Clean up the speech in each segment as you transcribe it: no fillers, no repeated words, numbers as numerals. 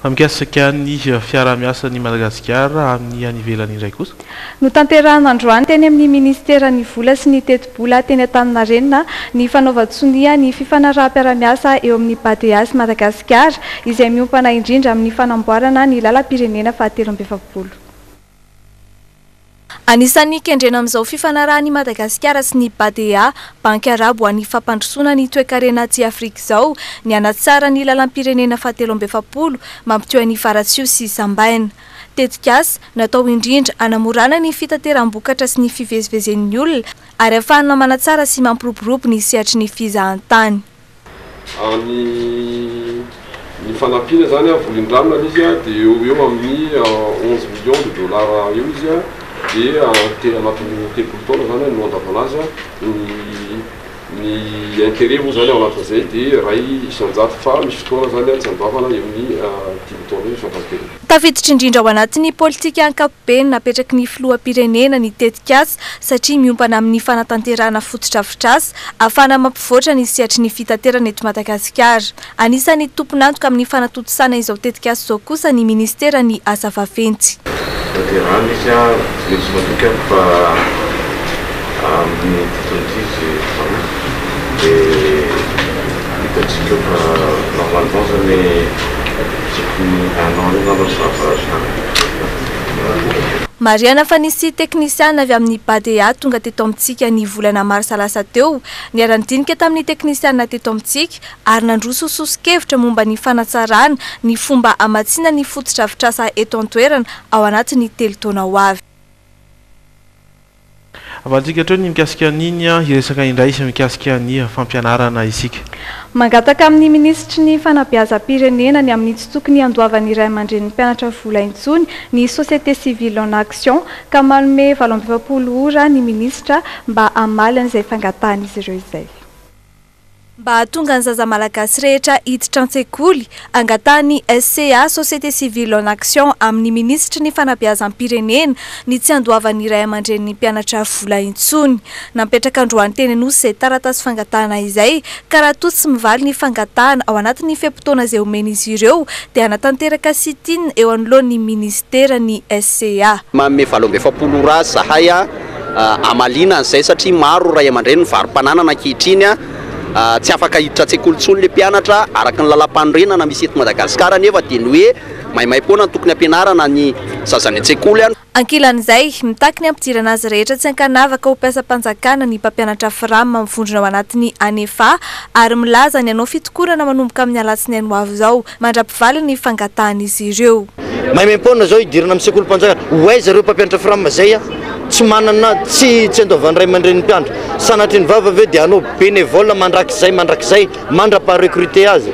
Mikasika ny fiara-miasa ny Madagasikara amin'ny any ivelany indray kosa. Notanterahana androany teny amin'ny ministera ny vola sy ny teti-bola teny Antaninarenina ny fanaovan-tsonia ny fifanaraha-piara-miasa eo amin'ny BADEA sy Madagasikara izay miompana indrindra amin'ny fanamboarana ny lalam-pirenena fahatelo amby efapolo. Anisan'ny kendrena amin'izao fifanarahan'i Madagasikara sy ny BADEA, Banky Arabo any fampandrosoana ny toe-karena aty Afrika izao, ny hanatsara ny lalam-pirenena fahatelo amby efapolo, mampiteo ny Faratsio sy Sambaina. Tetikasa natao indrindra hanamorana ny fitateram-bokatra sy ny fivezivezen'ny olona, ary ahafahana manatsara sy mampiroborobo ny sehatry ny fizahan-tany. Ny fanampiana zany volindramina izy dia eo amin'ny 11 millions de dollars eo izy dia anatin'ny telopolo taona zany no andavanazy ny intérêt moa zany ao anatin'izay dia ray isan-jato fa misy fotoana zany tsy andavana eo amin'ny 10 taona eo isan-tantely. Tafiditra indrindra ao anatin'ny politika ankapobeny napetraky ny filoham-pirenena ny tetikasa satria miompana amin'ny fanatanterahana fototra-afotrasa ahafahana mampivoatra ny sehatry ny fitaterana eto Madagasikara. Anisan'ny tompon'antoka amin'ny fanatotosana izao tetikasa izao kosa ny ministera ny asa vaventy. Tanterahana izy mety madoka fa amin'ny titondrizy dia hitatsika fa normalement zany Mariana fa nisy teknisiana avy amin'ny BADEA tonga teto amintsika ny volana marsa lasa teo, niaran-dinika tamin'ny teknisiana teto amintsika ary nandroso soso-kevitra momba ny fanatsarana ny fomba amatsiana ny fototra-afotrasa eto an-toerana ao anatin'ny 3 taona ho avy. Avantsika hatreo ny mikasika an'iny iresaka indray sy mikasika ny fampianarana isika. Mangataka amin'ny ministry ny fanabeazam-pirenena ny amin'ny tsy tokony andoavan'ny iray aman-dren'ny mpianatra vola intsony ny société civile en action ka manome 720 ora ny ministra mba hamaly an'izay fangatan'izy ireo izay. Mba hahatonga ny zaza malagasy rehetra hiditra an-tsekoly, angatahany SCA Société Civile en Action amin'ny ministry ny fanabeazam-pirenena ny tsy andoavan'ny iray aman-dren'ny mpianatra vola intsony. Napetraka androany teny anosy izay taratasy fangatahana izay, ka raha toa tsy mivaly ny fangatahana ao anatin'ny feim-potoana izay omen'izy ireo dia hanatanteraka sitin eo anoloan'ny ministera ny SCA. Manome 720 ora zahay amalina an'izay satria maro ray aman-dreny ny varim-pananana ankehitriny tsy afaka hiditra an-tsekolontsony le mpianatra araka ny lalam-panorenana misy eto Madagasikara nefa dia ny hoe maimai-poana tokony ampianarana ny zazany an-tsekoly any. Ankilan'izay mitaky ny ampidirana azy rehetra tsy ankanavaka ho mpiasa-panjakana ny mpampianatra firama mivondrona ao anatin'ny anefa ary milaza ny anao fitokorana manomboka amin'ny alatsinainy ho avy izao mandra-pivaly ny fangatan'izy ireo. Maimai-poana zao hidirana amin'ny sekolim-panjakana hoay zareo mpampianatra firama zay tsy manana tsy andovan'ny ray aman-dren'ny mpianatra sanatry ny vava ve dia anao bénévole mandrakizay mandra-pa-recruter azy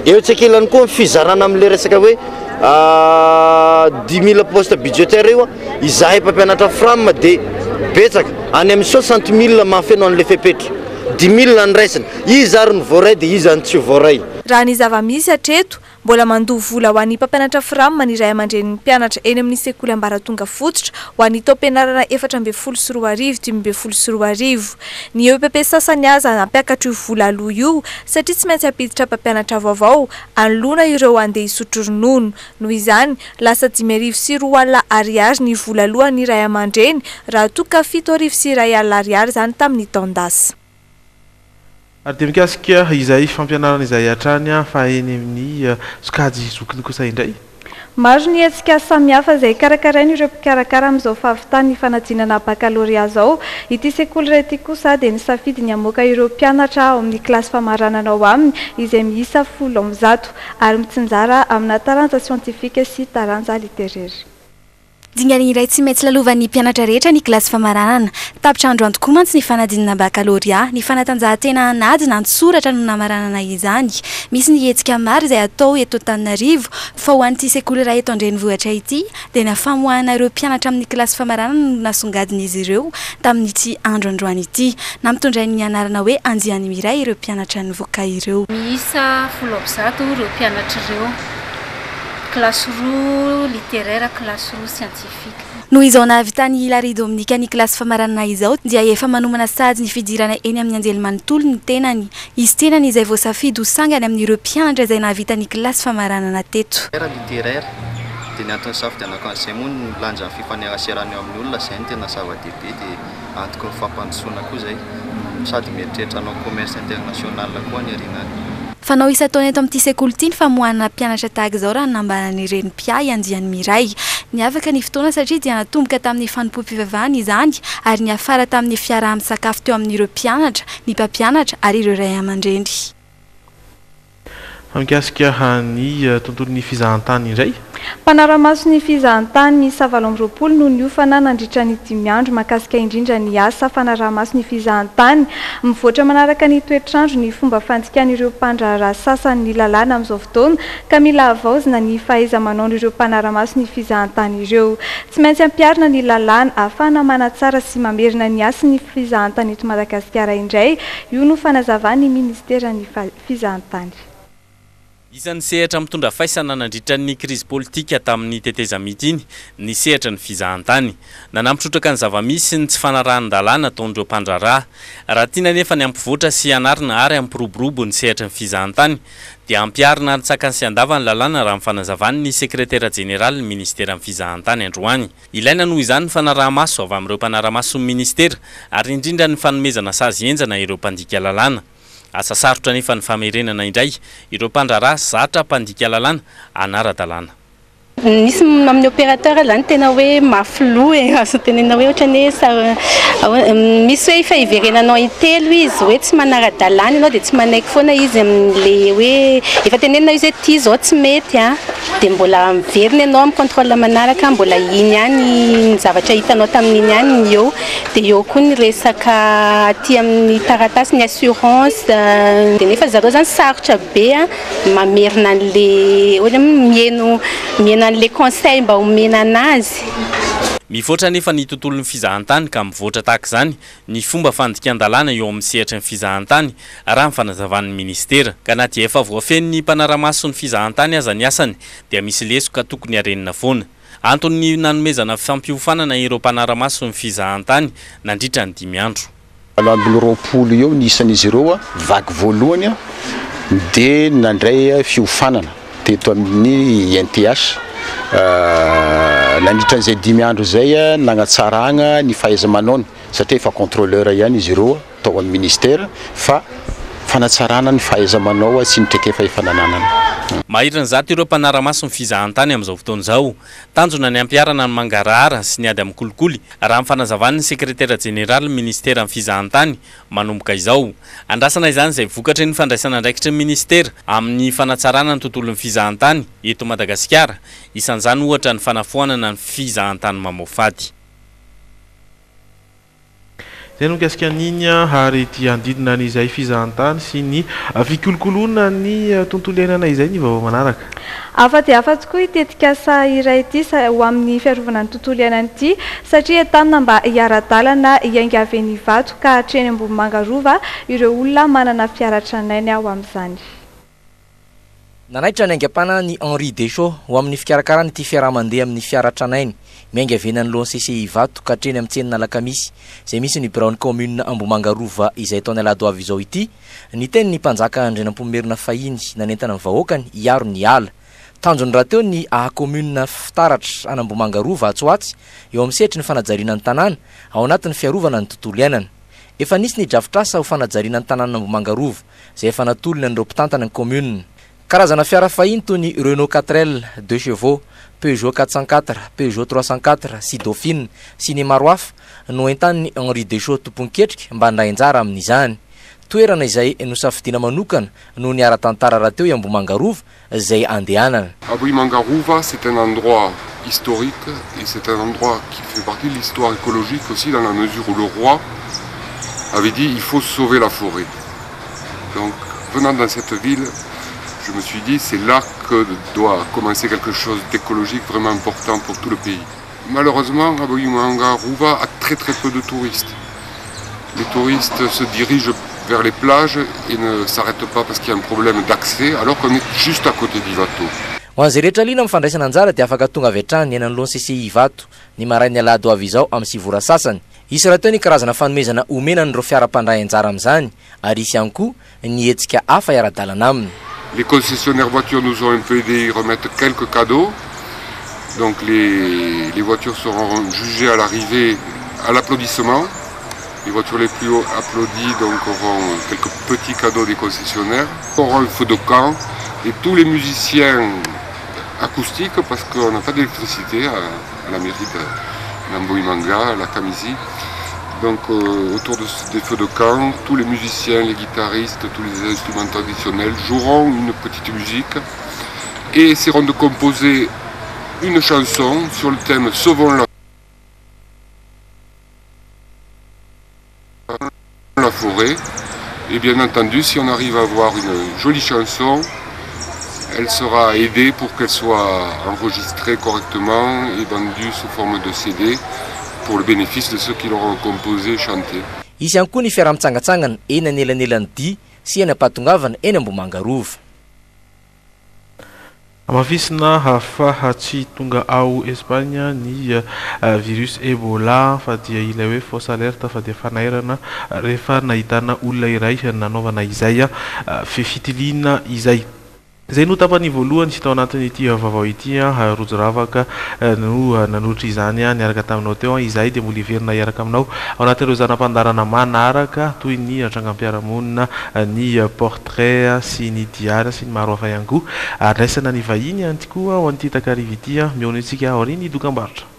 eo tsekelany koa fizarana amin'le resaka hoe 10 000 poste budgétaire io izahay mpampianatra firama dia betsaka any amin'ny 60 000 mahafeno an'le fepetra 10 000 ny raisiny izy ary ny voaray dia izy any tsy voaray. Raha ny zava-misy hatreto mbola mandoha vola ho an'ny mpampianatra firama ny iray aman-dren'ny mpianatra eny amin'ny sekoly ambaratonga fototra ho an'ny taom-pianarana 724 ny EPP sasany aza nampiakatra io vola aloha io satria tsy maintsy hampiditra mpampianatra vaovao anoloana ireo andeha hisotro ronono. Noho izany lasa 5,4 alina ariary ny vola aloha ny iray aman-dreny raha toa ka 7,2 alina ariary zany tamin'ny taondasa. Ary dia mikasika izay fampianarana izay hatrany fa eny amin'ny sokajy zokiny kosa indray. Maro ny hetsika samihafa izay karakarainy ireo mpikarakara amin'izao fahavitany ny fanadinana baccalauréat zao. Ity sekoly iray ity kosa dia nisafidy ny hamoaka ireo mpianatra ao amin'ny kilasy famaranana ao aminy izay miisa 10 ary mitsinjara amina taranja siantifika sy taranja literaire. Dingany iray tsy maintsy lalovan'ny mpianatra rehetra ny kilasy famaranana. Tapitra andro antokoa mantsy ny fanadinana baccalauréat, ny fanatanjahantena anady nantsoratra no namaranana izany. Misy ny hetsika maro izay atao eto Antananarivo fa ho an'ity sekoly iray eto Andrenivohitra ity dia nafamoahana ireo mpianatra amin'ny kilasy famaranana no nasongadin'izy ireo tamin'ity andro androany ity. Na mitondra ny anarana hoe anjiany miray ireo mpianatra nivoaka ireo. Miisa 10 ireo mpianatra ireo. classe roue littéraire, classe roue scientifique. Noho izao nahavitany Hilary Dominika ny klasy famaranana izao dia efa manomana sady ny fidirana eny amin'ny anjelimanontolo ny tenany. Izy tenany izay voasafidy ho sangany amin'ireo mpianatra izay nahavita ny klasy famaranana teto. Littéraire dia ny antony safidianako an'izay moa ny lanja ny fifaneraseraany eo amin'ny olona izay ny tena zava-dehibe dia antoko ny fampandrosoana koa izay sady mieritreritra anao commerce international koa ny arinany. Fanao isa-taona eto amin'ity sekoly ity ny famohanana mpianatra tahaka izao raha nambaran'ireny mpiay andiany miray. Niavaka ny fotoana satria dia natomboka tamin'ny fanompo-pivavahana izany ary niafara tamin'ny fiaraha-misakafo teo amin'ireo mpianatra, ny mpampianatra ary ireo ray aman-dreny. Mikasika ny tontolon'ny fizahantany indray. Mpanaramaso ny fizahantany miisa 7 no niofana nandritra ny 5 andro mahakasika indrindra ny asa fanaramaso ny fizahantany. Mivoatra manaraka ny toetrandro ny fomba fandikan'ireo mpandraharaha sasany ny lalàna amin'izao fotoana ka mila avaozina ny fahaiza-manao n'ireo mpanaramaso ny fizahantany ireo. Tsy maintsy ampiarina ny lalàna ahafahana manatsara sy mamerina ny asa ny fizahantany eto Madagasikara indray. Io no fanazavany ministera ny fizahantany. Isan'ny sehatra mitondra faisana nandritra ny krizy politika tamin'ny tetezamity iny ny sehatra ny fizahantany. Nanampitrotraka ny zavamisy ny tsy fanarahan-dalàna ataon'ireo mpandraharaha. Raha tiana nefa ny ampivoatra sy anarina ary ampiroborobo ny sehatra ny fizahantany dia ampiarina aritsaka sy andava ny lalàna raha mifanazavany ny sekretera jeneraly ny ministera ny fizahantany androany. Ilaina noho izany ny fanaraha-maso avy amin'ireo mpanaraha-maso ny ministera ary indrindra ny fanomezana sazy enjana ireo mpandika lalàna. Asa sarotra nefa ny famerenana indray ireo mpandraharaha zatra mpandika lalàna anara-dalàna. Nisy amin'ny opérateur zany tena hoe mafilou azo tenena hoe ohatrany hoe misy hoe efa iverenanao intelo izy hoe tsy manara-dalàna ianao dia tsy manaiky foana izy amin'le hoe efa tenenina izy hoe ty zao tsy mety dia mbola miverina ianao amin'ny contrôle manaraka mbola iny ihany ny zavatra hitanao tamin'iny ihany eo dia eo koa ny resaka aty amin'ny taratasy ny assurance dia nefa zareo zany sarotra be mamerina an'le ohatra mieno an'le conseil mba homena anazy. Mivoatra nefa ny tontolon'ny fizahantany ka mivoatra tahaka izany ny fomba fandikan-dalàna eo amin'ny sehatra ny fizahantany raha ny fanazavan'ny ministera ka na dia efa voafeny ny mpanaramaso ny fizahantany aza ny asany dia misy lesoka tokony harenina foana. Antony nanomezana fampiofanana ireo mpanaramaso ny fizahantany nandritra ny 5 andro. Ambin'ny 20 eo nisan'izy ireo vaky voalohany dia nandray fiofanana teto amin'ny NTH. Nandritra an'izay 5 andro izay nagnatsaragna ny fahaiza-manao satria efa contrôleur ihany izy ireo tao amin'ny ministera fa fanatsarana ny fahaiza-manao sy ny traikefa efa nananana. Mahirana zato ireo mpanaramaso ny fizahantany amin'izao fotoana izao. Tanjona ny ampiarana ny mangarahara sy ny ady amin'ny kolikoly raha mifanazavany ny sekretera jeneraly ministera ny fizahantany manomboka izao. Andrasana izany izay vokatry ny fandraisana andraikitry ny ministera amin'ny fanatsarana ny tontolon'ny fizahantany eto Madagasikara. Isan'izany ohatra ny fanafoanana ny fizahantany mamoafady. Zay no kasika an'iny ary ty andidina n'izay fizahantany sy ny fikolokoloana ny tontolo iainana izay ny vaovao manaraka. Hafa dia hafa tokoa itetika asa iray ity ho amin'ny fiarovana ny tontolo iainana ity satria tanana mba hiara-dalana hiaingaveny vato ka hatreny Ambohimanga Rova ireo olona manana fiaratranainy ao amin'izany. Nanaitra ny aingam-pana ny Henri Deschaux ho amin'ny fikarakarana ity fiaraha-mandeha amin'ny fiaratranainy miaingavena ny lohan'ny CCI vato ka hatreny amin'ny tsenina Alakamisy izay misy ny bureau-ny commune Ambohimanga Rova izay tao Alahado avy izao ity ny teny ny mpanjaka Andrinampomerina fahiny nanentana ny vahoakany hiaro ny ala. Tanjony raha teo ny commune fitaratra any Ambohimanga Rova Atsoatsy eo amin'ny sehatry ny fanajariana ny tanàna ao anatin'ny fiarovana ny tontolo iainana. Efa nisy ny drafitrasa ho fanajariana ny tanàna Ambohimanga Rova izay efa natolona ny mpitantana ny commune. Karazana fiara fahiny toy ny Renault 4L 2 chevaux, Peugeot 404, Peugeot 304 sy Dauphine sy ny maro hafa no entan'ny Henri Deschaux tomponketrika mba handray anjara amin'izany. Toerana izay nosafidina manokana no ny ara-tantara raha teo i Ambohimanga Rova izay andehanana. Ambohimanga Rova, c'est un endroit historique et c'est un endroit qui fait partie de l'histoire écologique aussi dans la mesure où le roi avait dit il faut sauver la forêt. Donc venant dans cette ville, je me suis dit c'est là que doit commencer quelque chose d'écologique vraiment important pour tout le pays. Malheureusement, Ambohimanga Rova a très peu de touristes. Les touristes se dirigent vers les plages et ne s'arrêtent pas parce qu'il y a un problème d'accès alors qu'on est juste à côté d'Ivato. ho an'izay rehetra lina mifandraisana anjara dia afaka tonga avy hatrany ny enan'lohan'ny CCI Ivato ny marain'ny alahady ho avy izao amin'ny sivora sasany. Isy raha teo ny karazana fanomezana omena n'ireo fiara-pandray anjara amin'izany ary isy ihany koa ny hetsika hafa iara-dalana aminy. Les concessionnaires voitures nous ont un peu aidé, ils remettent quelques cadeaux. Donc les voitures seront jugées à l'arrivée à l'applaudissement. Les voitures les plus applaudies donc auront quelques petits cadeaux des concessionnaires. On aura un feu de camp et tous les musiciens acoustiques, parce qu'on n'a pas d'électricité à la mairie de Namboimanga, à la Kamisi. Donc autour des feux de camp, tous les musiciens, les guitaristes, tous les instruments traditionnels joueront une petite musique et essaieront de composer une chanson sur le thème Sauvons la forêt. Et bien entendu, si on arrive à avoir une jolie chanson, elle sera aidée pour qu'elle soit enregistrée correctement et vendue sous forme de CD pour le bénéfice de ceux qui l'auront composé et chanté. Isy ihany koa ny fiara-mitsangatsangana eny anelanelan'ny dia sy eny ampatongavana eny Ambohimangarova. Amafisina hafa tsy tonga ao Espagne ny virus Ebola fa dia ilay hoe fausse alerte fa dia fanairana rehefa nahitana olona iray nanaovana izay fefitiliana izay. Zay no tapany voalohany sy tao anatin'ity vaovao ity rojo ravaka no nanolotra izany niaraka taminao teo izay dia mbola iverina iaraka aminao ao anatin'ireo zanam-pandarana manaraka toy ny trangam-piarahamonina ny portrait sy ny diary sy ny maro hafa ihany koa raisana ny vahiny ihany koa ho an'ity takariva ity mihaona antsika aoriana ny dokam-barotra.